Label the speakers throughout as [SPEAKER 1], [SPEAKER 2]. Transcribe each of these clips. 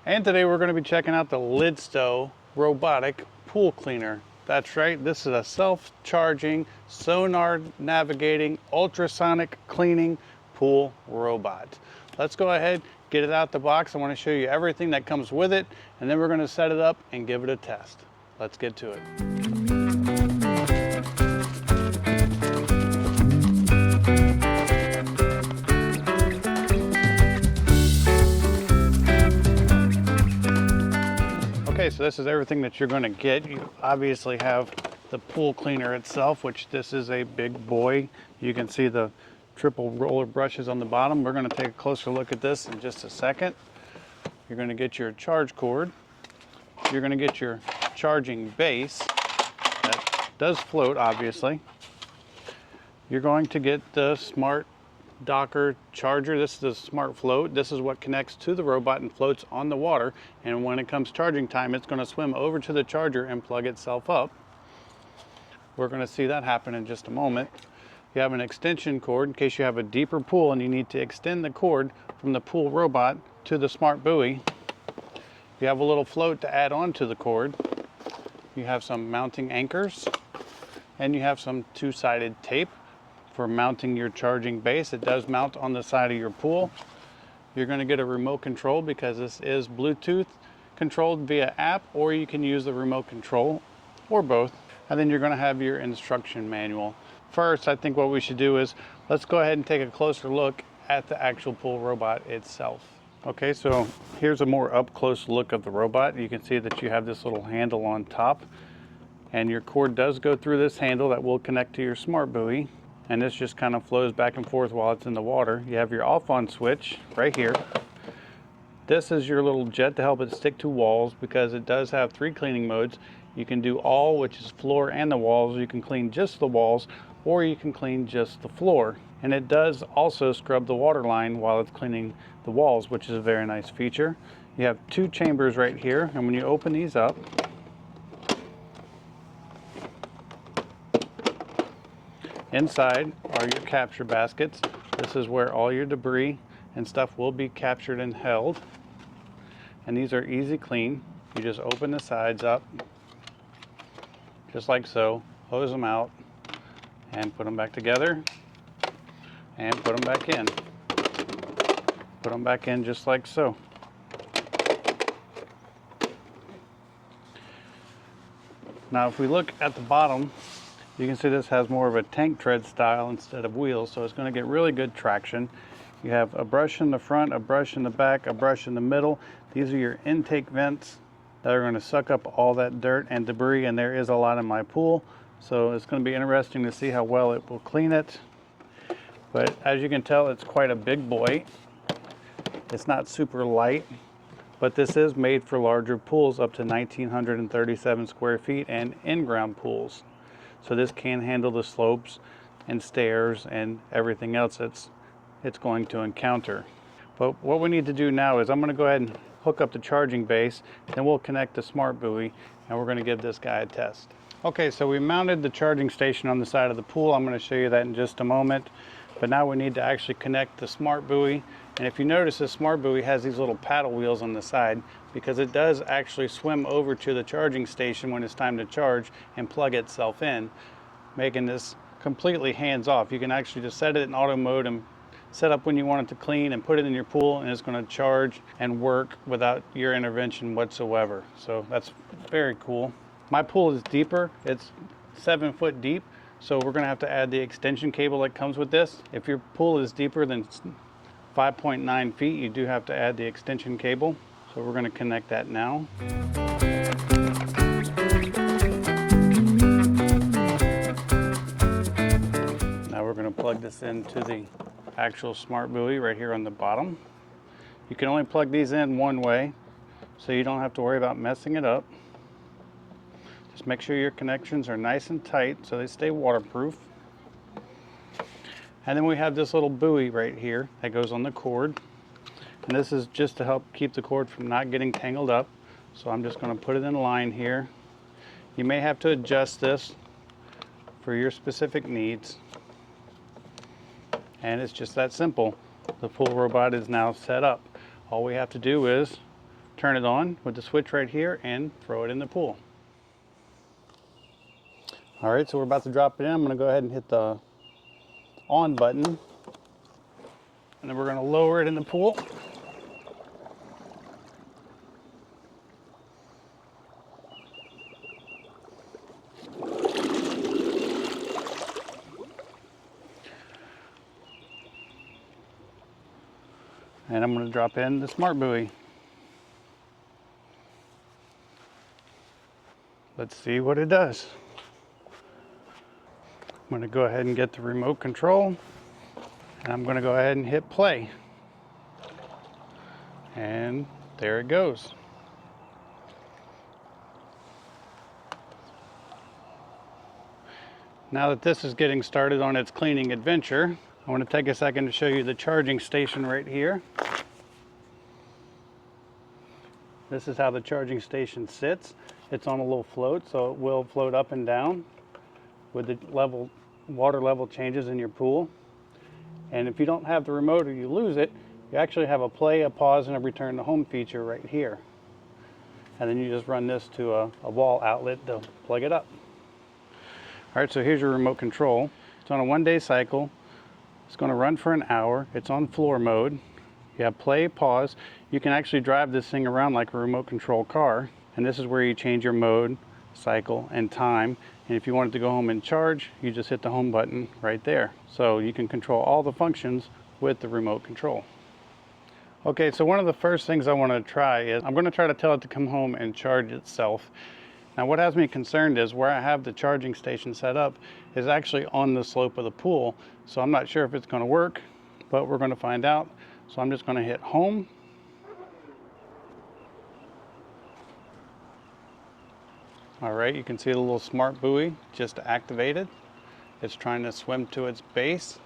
[SPEAKER 1] And today we're going to be checking out the Lydsto Robotic Pool Cleaner. That's right, this is a self-charging, sonar navigating, ultrasonic cleaning pool robot. Let's go ahead, get it out the box. I want to show you everything that comes with it, and then we're going to set it up and give it a test. Let's get to it. Okay, so this is everything that you're going to get. You obviously have the pool cleaner itself, which this is a big boy. You can see the triple roller brushes on the bottom. We're going to take a closer look at this in just a second. You're going to get your charge cord. You're going to get your charging base. That does float, obviously. You're going to get the smart docker charger. This is the smart float. This is what connects to the robot and floats on the water, and when it comes charging time, it's going to swim over to the charger and plug itself up. We're going to see that happen in just a moment. You have an extension cord in case you have a deeper pool and you need to extend the cord from the pool robot to the smart buoy. You have a little float to add on to the cord. You have some mounting anchors, and you have some two-sided tape for mounting your charging base. It does mount on the side of your pool. You're going to get a remote control because this is Bluetooth controlled via app, or you can use the remote control, or both. And then you're going to have your instruction manual. First, I think what we should do is let's go ahead and take a closer look at the actual pool robot itself. Okay, so here's a more up close look of the robot. You can see that you have this little handle on top, and your cord does go through this handle that will connect to your smart buoy. And this just kind of flows back and forth while it's in the water. You have your off on switch right here. This is your little jet to help it stick to walls because it does have 3 cleaning modes. You can do all, which is floor and the walls. You can clean just the walls, or you can clean just the floor. And it does also scrub the water line while it's cleaning the walls, which is a very nice feature. You have 2 chambers right here, and when you open these up, inside are your capture baskets. This is where all your debris and stuff will be captured and held. And these are easy clean. You just open the sides up, just like so, hose them out, and put them back together, and put them back in. Put them back in just like so. Now if we look at the bottom, you can see this has more of a tank tread style instead of wheels, so it's going to get really good traction. You have a brush in the front, a brush in the back, a brush in the middle. These are your intake vents that are going to suck up all that dirt and debris, and there is a lot in my pool, so it's going to be interesting to see how well it will clean it. But as you can tell, it's quite a big boy. It's not super light, but this is made for larger pools up to 1,937 square feet and in-ground pools. So this can handle the slopes and stairs and everything else it's going to encounter. But what we need to do now is I'm going to go ahead and hook up the charging base, then we'll connect the smart buoy, and we're going to give this guy a test. Okay, so we mounted the charging station on the side of the pool. I'm going to show you that in just a moment. But now we need to actually connect the smart buoy. And if you notice, the smart buoy has these little paddle wheels on the side because it does actually swim over to the charging station when it's time to charge and plug itself in, making this completely hands-off. You can actually just set it in auto mode and set up when you want it to clean and put it in your pool, and it's going to charge and work without your intervention whatsoever. So that's very cool. My pool is deeper. It's 7 foot deep. So we're going to have to add the extension cable that comes with this. If your pool is deeper than 5.9 feet, you do have to add the extension cable. So we're going to connect that now. Now we're going to plug this into the actual smart buoy right here on the bottom. You can only plug these in one way, so you don't have to worry about messing it up. Just make sure your connections are nice and tight so they stay waterproof. And then we have this little buoy right here that goes on the cord. And this is just to help keep the cord from not getting tangled up. So I'm just going to put it in line here. You may have to adjust this for your specific needs. And it's just that simple. The pool robot is now set up. All we have to do is turn it on with the switch right here and throw it in the pool. All right, so we're about to drop it in. I'm gonna go ahead and hit the on button, and then we're gonna lower it in the pool. And I'm going to drop in the smart buoy. Let's see what it does. I'm going to go ahead and get the remote control, and I'm going to go ahead and hit play. And there it goes. Now that this is getting started on its cleaning adventure, I want to take a second to show you the charging station right here. This is how the charging station sits. It's on a little float, so it will float up and down with the water level changes in your pool. And if you don't have the remote or you lose it, you actually have a play, a pause, and a return to home feature right here. And then you just run this to a wall outlet to plug it up. All right, so here's your remote control. It's on a 1-day cycle. It's going to run for an hour. It's on floor mode. You have play, pause. You can actually drive this thing around like a remote control car. And this is where you change your mode, cycle, and time. And if you wanted to go home and charge, you just hit the home button right there. So you can control all the functions with the remote control. Okay, so one of the first things I want to try is I'm going to try to tell it to come home and charge itself. Now what has me concerned is where I have the charging station set up is actually on the slope of the pool. So I'm not sure if it's going to work, but we're going to find out. So I'm just going to hit home. All right, you can see the little smart buoy just activated. It's trying to swim to its base.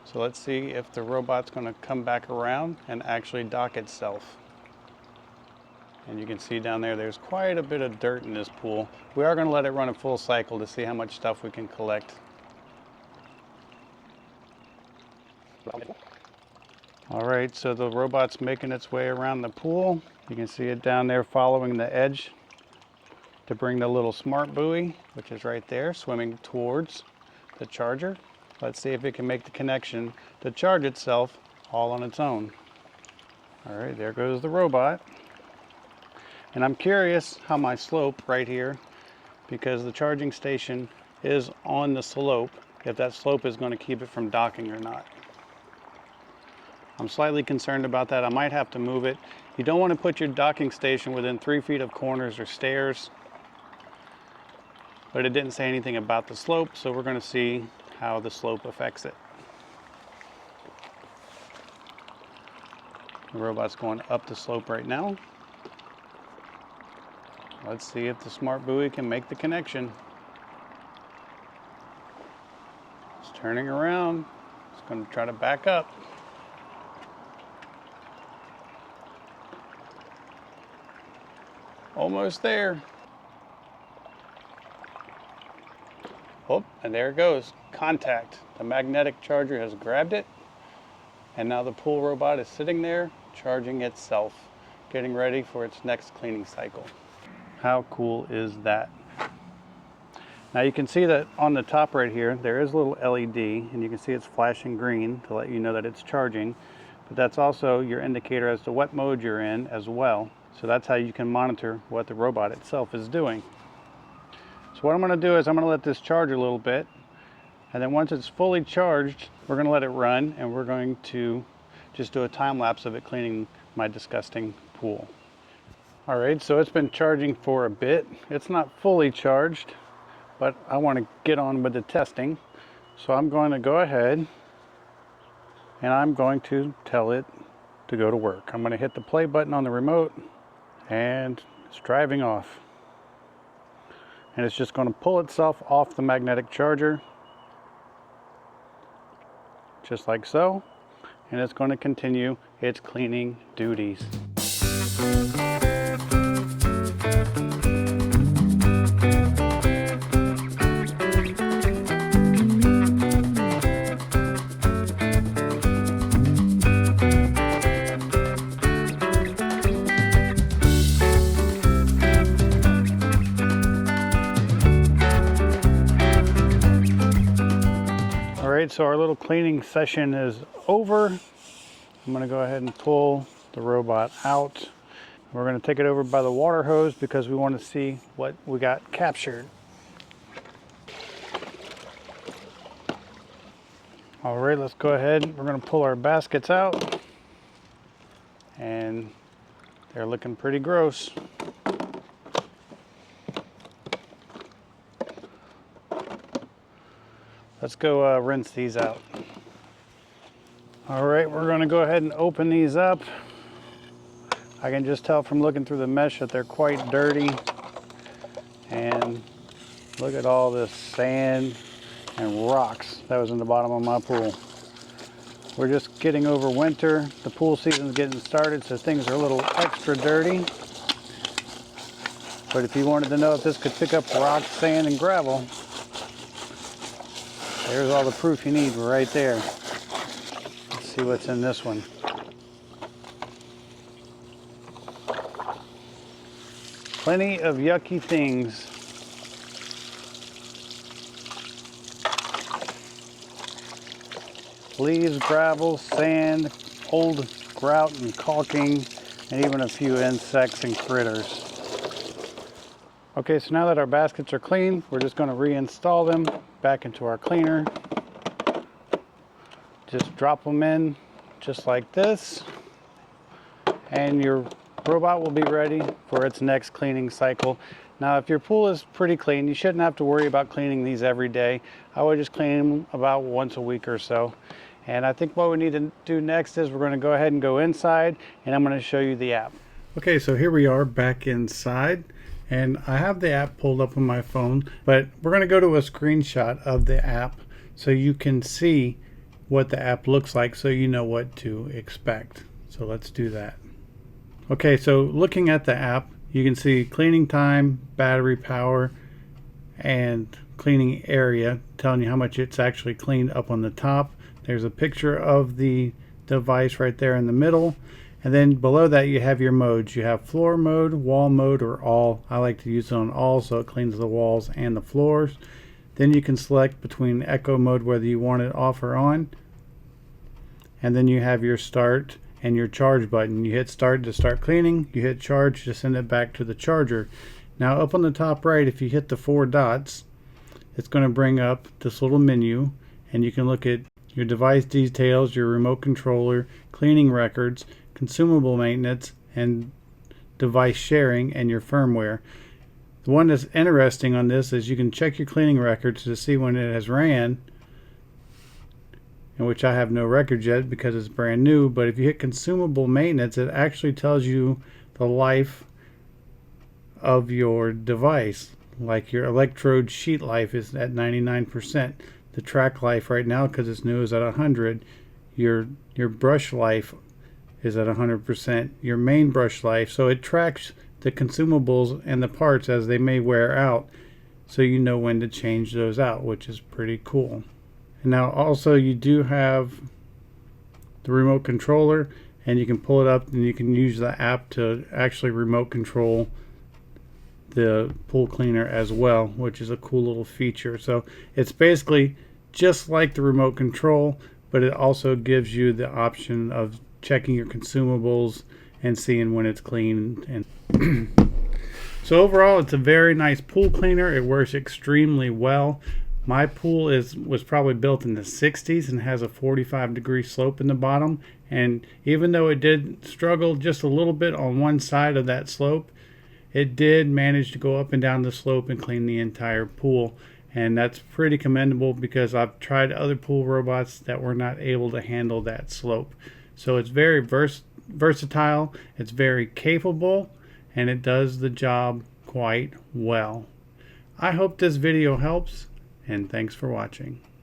[SPEAKER 1] So let's see if the robot's going to come back around and actually dock itself. And you can see down there, there's quite a bit of dirt in this pool. We are going to let it run a full cycle to see how much stuff we can collect. All right, so the robot's making its way around the pool. You can see it down there following the edge to bring the little smart buoy, which is right there, swimming towards the charger. Let's see if it can make the connection to charge itself all on its own. All right, there goes the robot. And I'm curious how my slope right here, because the charging station is on the slope, if that slope is going to keep it from docking or not. I'm slightly concerned about that. I might have to move it. You don't want to put your docking station within 3 feet of corners or stairs. But it didn't say anything about the slope, so we're going to see how the slope affects it. The robot's going up the slope right now. Let's see if the smart buoy can make the connection. It's turning around. It's going to try to back up. Almost there. Oh, and there it goes. Contact. The magnetic charger has grabbed it. And now the pool robot is sitting there charging itself, getting ready for its next cleaning cycle. How cool is that? Now you can see that on the top right here, there is a little LED, and you can see it's flashing green to let you know that it's charging. But that's also your indicator as to what mode you're in as well. So that's how you can monitor what the robot itself is doing. So what I'm going to do is I'm going to let this charge a little bit, and then once it's fully charged, we're going to let it run, and we're going to just do a time lapse of it cleaning my disgusting pool. All right, so it's been charging for a bit. It's not fully charged, but I want to get on with the testing. So I'm going to go ahead and I'm going to tell it to go to work. I'm going to hit the play button on the remote, and it's driving off. And it's just going to pull itself off the magnetic charger, just like so. And it's going to continue its cleaning duties. right, so our little cleaning session is over. I'm going to go ahead and pull the robot out. We're going to take it over by the water hose because we want to see what we got captured. All right, let's go ahead. We're going to pull our baskets out, and they're looking pretty gross. Let's go rinse these out. All right, we're going to go ahead and open these up. I can just tell from looking through the mesh that they're quite dirty. And look at all this sand and rocks that was in the bottom of my pool. We're just getting over winter. The pool season's getting started, so things are a little extra dirty. But if you wanted to know if this could pick up rocks, sand, and gravel, there's all the proof you need right there. Let's see what's in this one. Plenty of yucky things. Leaves, gravel, sand, old grout and caulking, and even a few insects and critters. Okay, so now that our baskets are clean, we're just going to reinstall them back into our cleaner. Just drop them in just like this, and your robot will be ready for its next cleaning cycle. Now, if your pool is pretty clean, you shouldn't have to worry about cleaning these every day. I would just clean them about once a week or so. And I think what we need to do next is we're going to go ahead and go inside, and I'm going to show you the app. Okay, so here we are back inside, and I have the app pulled up on my phone, but we're going to go to a screenshot of the app so you can see what the app looks like, so you know what to expect. So let's do that. Okay, so looking at the app, you can see cleaning time, battery power, and cleaning area, telling you how much it's actually cleaned up on the top. There's a picture of the device right there in the middle. And then below that you have your modes. You have floor mode, wall mode, or all. I like to use it on all so it cleans the walls and the floors. Then you can select between echo mode whether you want it off or on. And then you have your start and your charge button. You hit start to start cleaning. You hit charge to send it back to the charger. Now up on the top right, if you hit the 4 dots, it's going to bring up this little menu, and you can look at your device details, your remote controller, cleaning records, consumable maintenance, and device sharing, and your firmware. The one that's interesting on this is you can check your cleaning records to see when it has ran, in which I have no records yet because it's brand new. But if you hit consumable maintenance, it actually tells you the life of your device. Like your electrode sheet life is at 99%. The track life right now, because it's new, is at 100. Your brush life is at 100%. Your main brush life, so it tracks the consumables and the parts as they may wear out, so you know when to change those out, which is pretty cool. And now also you do have the remote controller, and you can pull it up and you can use the app to actually remote control the pool cleaner as well, which is a cool little feature. So it's basically just like the remote control, but it also gives you the option of checking your consumables and seeing when it's clean. And so overall, it's a very nice pool cleaner. It works extremely well. My pool was probably built in the 60s and has a 45-degree slope in the bottom, and even though it did struggle just a little bit on one side of that slope, it did manage to go up and down the slope and clean the entire pool. And that's pretty commendable because I've tried other pool robots that were not able to handle that slope. So it's very versatile, it's very capable, and it does the job quite well. I hope this video helps, and thanks for watching.